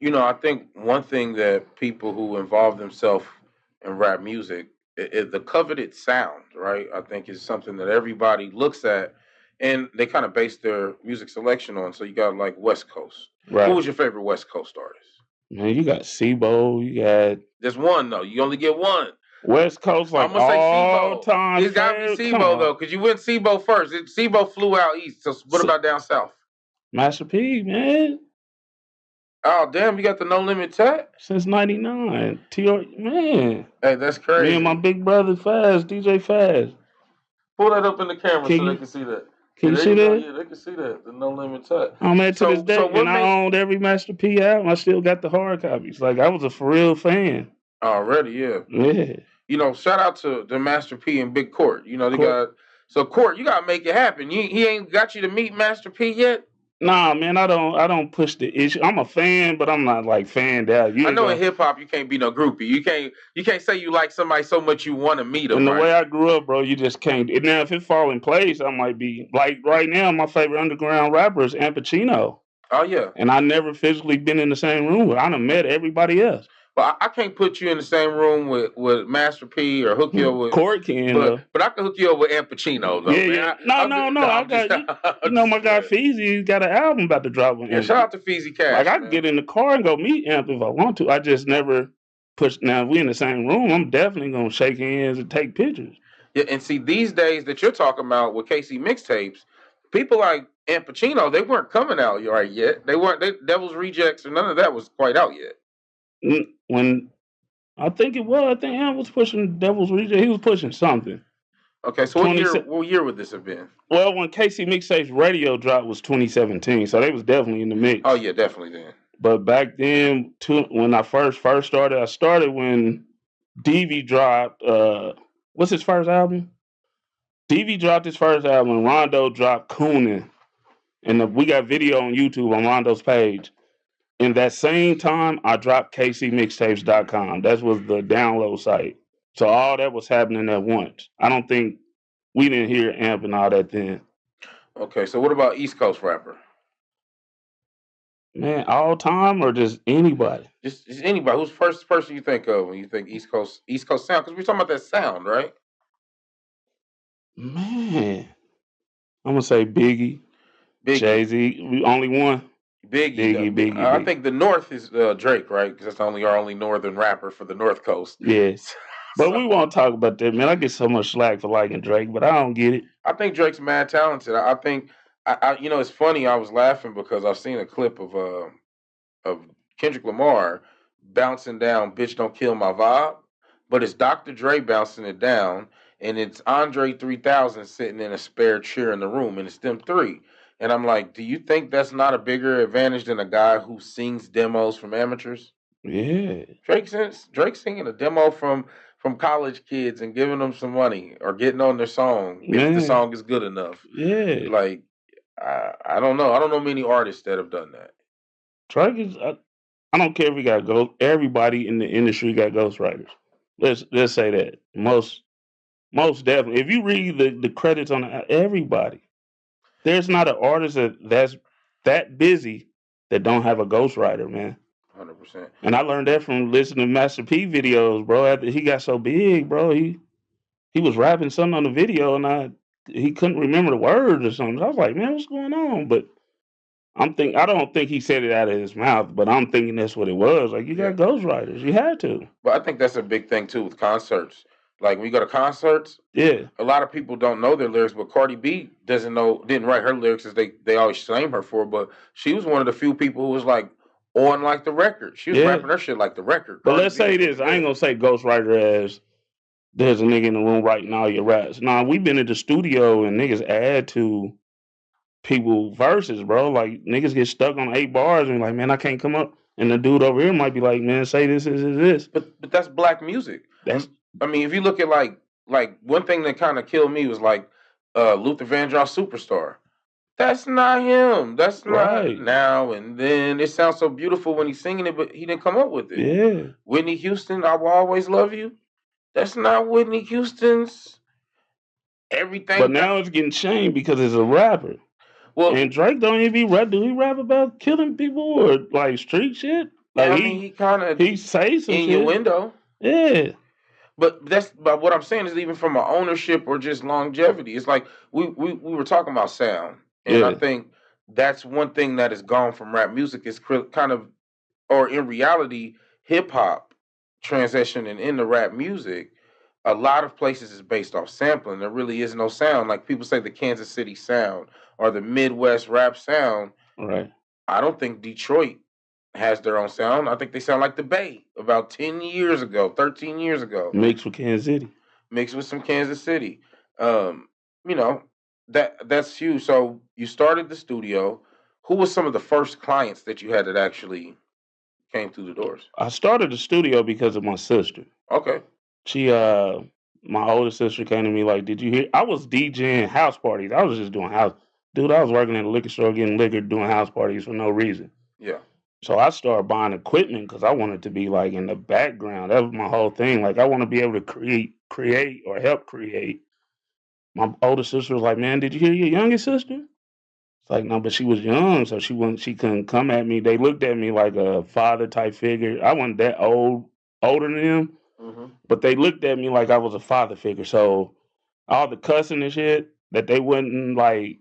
I think one thing that people who involve themselves in rap music, the coveted sound, right? I think is something that everybody looks at, and they kind of base their music selection on. So you got like West Coast. Who Right. was your favorite West Coast artist? Man, you got Sebo, you got There's one though. You only get one. West Coast, I'm like gonna say all Sebo. time It's gotta be favorite. Come Sebo on. though, because you went Sebo first. Sebo flew out east. So what S- about down south? Master P, man. Oh damn, you got the No Limit Tat. Since '99. Man. Hey, that's Me and my crazy. big brother Faz, DJ Faz. Pull that up in the camera Can so they you can see that. can Yeah, you there see you go. that? Yeah, they can see that. The No Limit Tat. Oh man, to this So day, what and I made owned every Master P album. I still got the hard copies. Like I was a for real fan. already? Yeah. Yeah. Shout out to the Master P and Big Court. They Court. got Court. You gotta make it happen. He ain't got you to meet Master P yet. Nah, man, I don't push the issue. I'm a fan, but I'm not like fanned out. You I ain't know in gonna. hip hop you can't be no groupie. You can't say you like somebody so much you want to meet them, And the right? way I grew up, bro, you just can't. And now, if it fall in place, I might be like right now. My favorite underground rapper is Ampachino, Oh yeah. and I never physically been in the same room with. I done met everybody else. But I can't put you in the same room with Master P or hook you up with. Court can But though. but I can hook you up with Al Pacino though. Yeah, Man. yeah. No, I'm no, just, no. no, I I'm just, got you. You I'm know, my just guy playing. Feezy got an album about to drop on Yeah, shout out to Feezy Cash. Like I man. can get in the car and go meet Amp if I want to. I just never push. Now if we in the same room, I'm definitely gonna shake hands and take pictures. Yeah, and see these days that you're talking about with KC mixtapes, people like Al Pacino, they weren't coming out right yet. They weren't. Devil's Rejects or none of that was quite out yet. When I think it was, I think Amp was pushing Devil's Reject. He was pushing something. Okay, so what year would this have been? Well, when KC Mixtapes radio drop was 2017, so they was definitely in the mix. Oh yeah, definitely then. But back then, when I first started, I started when DV dropped. What's his first album? DV dropped his first album. Rondo dropped Coonin, and we got video on YouTube on Rondo's page. In that same time, I dropped KCMixtapes.com. That was the download site. So all that was happening at once. I don't think we didn't hear Amp and all that then. Okay, so what about East Coast rapper? Man, all time or just anybody? Just anybody. Who's the first person you think of when you think East Coast sound? Because we're talking about that sound, right? Man, I'm gonna say Biggie. Biggie. Jay-Z. We only one. Biggie. I think the North is Drake, right? Because that's our only northern rapper for the North Coast. Yes. But we won't talk about that, man. I get so much slack for liking Drake, but I don't get it. I think Drake's mad talented. I think, it's funny. I was laughing because I've seen a clip of Kendrick Lamar bouncing down "Bitch Don't Kill My Vibe," but it's Dr. Dre bouncing it down, and it's Andre 3000 sitting in a spare chair in the room, and it's them three. And I'm like, do you think that's not a bigger advantage than a guy who sings demos from amateurs? Yeah. Drake singing a demo from college kids and giving them some money or getting on their song if the song is good enough. Yeah. Like, I don't know. I don't know many artists that have done that. Drake is. I don't care if he got ghost. Everybody in the industry got ghostwriters. Let's say that most definitely. If you read the credits on everybody, there's not an artist that's that busy that don't have a ghostwriter, man. 100%. And I learned that from listening to Master P videos, bro. After he got so big, bro, he was rapping something on the video, and he couldn't remember the words or something. So I was like, man, what's going on? But I don't think he said it out of his mouth, but I'm thinking that's what it was. Like, you got ghostwriters. You had to. But I think that's a big thing, too, with concerts. Like, when you go to concerts, yeah, a lot of people don't know their lyrics, but Cardi B didn't write her lyrics as they always shame her for, but she was one of the few people who was, like, on like the record. She was rapping her shit like the record. But let's say this. I ain't going to say ghostwriter as there's a nigga in the room writing all your raps. Nah, we've been in the studio and niggas add to people verses, bro. Like niggas get stuck on 8 bars and like, man, I can't come up. And the dude over here might be like, man, say this. But that's black music. I mean, if you look at like one thing that kind of killed me was like Luther Vandross Superstar. That's not him. That's not now and then. It sounds so beautiful when he's singing it, but he didn't come up with it. Yeah. Whitney Houston, I Will Always Love You. That's not Whitney Houston's everything. But now it's getting shamed because it's a rapper. Well, and Drake don't even rap. Do he rap about killing people or like street shit? Like I mean, he kind of he say some shit. innuendo. Yeah. But what I'm saying is even from an ownership or just longevity, it's like we were talking about sound, and I Yeah. think that's one thing that is gone from rap music is kind of, or in reality, hip hop transitioning into rap music. A lot of places is based off sampling. There really is no sound. Like people say the Kansas City sound or the Midwest rap sound. Right. I don't think Detroit has their own sound. I think they sound like the Bay about 10 years ago, 13 years ago, Mixed with Kansas City. mixed with some Kansas City. Um, you know, that's huge. So you started the studio. Who was some of the first clients that you had that actually came through the doors? I started the studio because of my sister. Okay. She my older sister came to me like, "Did you hear?" I was DJing house parties. I was just doing house. Dude, I was working at a liquor store getting liquor, doing house parties for no reason. Yeah. So I started buying equipment because I wanted to be like in the background. That was my whole thing. Like I want to be able to create or help create. My older sister was like, "Man, did you hear your youngest sister?" It's like, no, but she was young, so she couldn't come at me. They looked at me like a father type figure. I wasn't that older than them, Hmm. but they looked at me like I was a father figure. So all the cussing and shit that they wouldn't like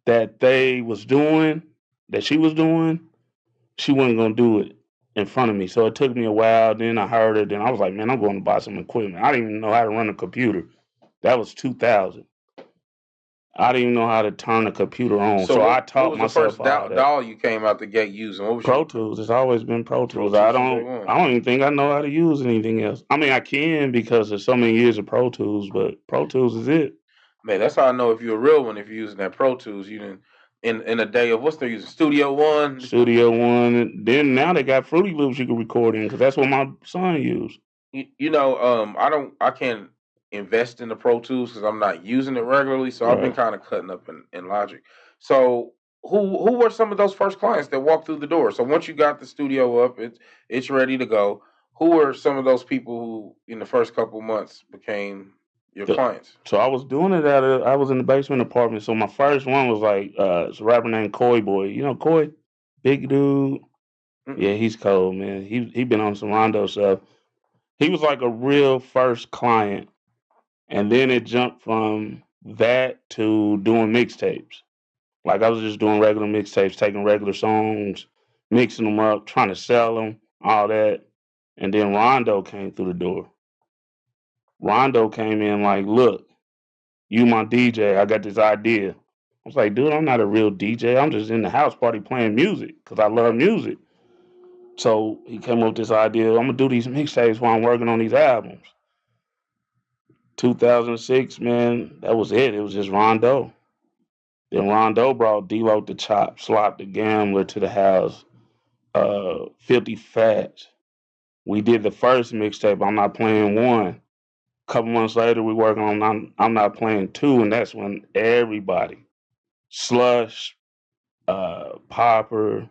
that they was doing, that she was doing, she wasn't gonna do it in front of me. So it took me a while. Then I heard it. Then I was like, man, I'm going to buy some equipment. I didn't even know how to run a computer. That was 2000. I didn't even know how to turn a computer on. So So I what taught was the myself first all that. doll you came out the gate using? What was Pro your Tools. It's always been Pro Pro Tools. Tools from day one? I don't even think I know how to use anything else. I mean I can because there's so many years of Pro Tools, but Pro Tools is it. Man, that's how I know if you're a real one. If you're using that Pro Tools, you didn't in a day of what's they using Studio One. Studio One. Then now they got Fruity Loops you can record in because that's what my son used. I can't invest in the Pro Tools because I'm not using it regularly. So I've been Right. kind of cutting up in Logic. So who were some of those first clients that walked through the door? So once you got the studio up, it's ready to go. Who were some of those people who in the first couple months became your The- clients? so I was doing it I was in the basement apartment. So my first one was like it's a rapper named Coy Boy. You know Coy? Big dude. Yeah, Mm-mm. he's cold, man. He been on some Rondo stuff. He was like a real first client. And then it jumped from that to doing mixtapes. Like I was just doing regular mixtapes, taking regular songs, mixing them up, trying to sell them, all that. And then Rondo came through the door. Rondo came in like, look, you my DJ. I got this idea. I was like, dude, I'm not a real DJ. I'm just in the house party playing music because I love music. So he came up with this idea. I'm gonna do these mixtapes while I'm working on these albums. 2006, man, that was it. It was just Rondo. Then Rondo brought D-Lo the Chop, Slop the Gambler to the house, 50 Fats. We did the first mixtape, I'm Not Playing One. A couple months later, we working on I'm Not Playing Two, and that's when everybody, Slush, Popper,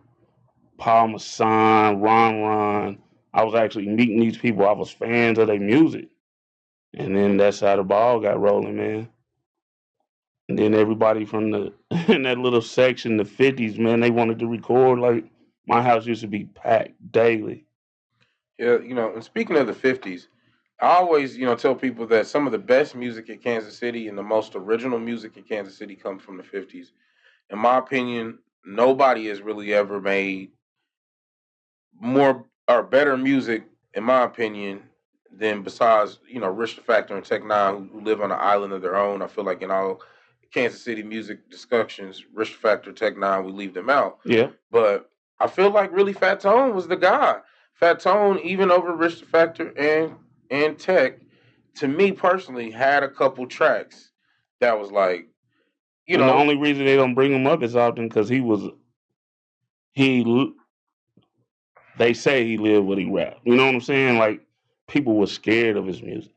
Paul Masson, Ron, I was actually meeting these people. I was fans of their music. And then that's how the ball got rolling, man. And then everybody from the in that little section, the 50s, man, they wanted to record. Like my house used to be packed daily. Yeah, and speaking of the '50s, I always, tell people that some of the best music in Kansas City and the most original music in Kansas City comes from the '50s. In my opinion, nobody has really ever made more or better music, in my opinion, than besides, Rich the Factor and Tech Nine, who live on an island of their own. I feel like in all Kansas City music discussions, Rich the Factor, Tech Nine, we leave them out. Yeah. But I feel like really Fat Tone was the guy. Fat Tone, even over Rich the Factor and Tech, to me personally, had a couple tracks that was like, you And the know, only reason they don't bring him up is often because he they say he lived what he rapped. You know what I'm saying? Like people were scared of his music.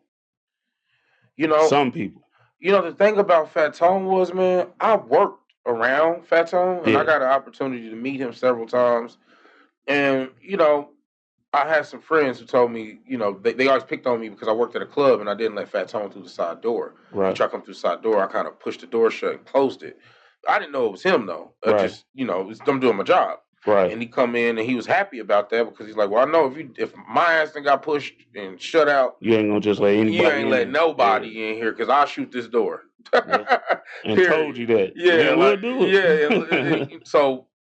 you know, Some people. the thing about Fat Tone was, man, I worked around Fat Tone and I Yeah. got an opportunity to meet him several times. And, I had some friends who told me, they always picked on me because I worked at a club and I didn't let Fat Tone through the side door. He Right. tried to come through the side door. I kind of pushed the door shut and closed it. I didn't know it was him though. I Right. just, I'm doing my job. Right. And he come in and he was happy about that because he's like, well, I know if my ass done got pushed and shut out, you ain't gonna just let anybody. You ain't let in. nobody in here because I'll shoot this door. And told you that. Yeah, we'll do it. Yeah. So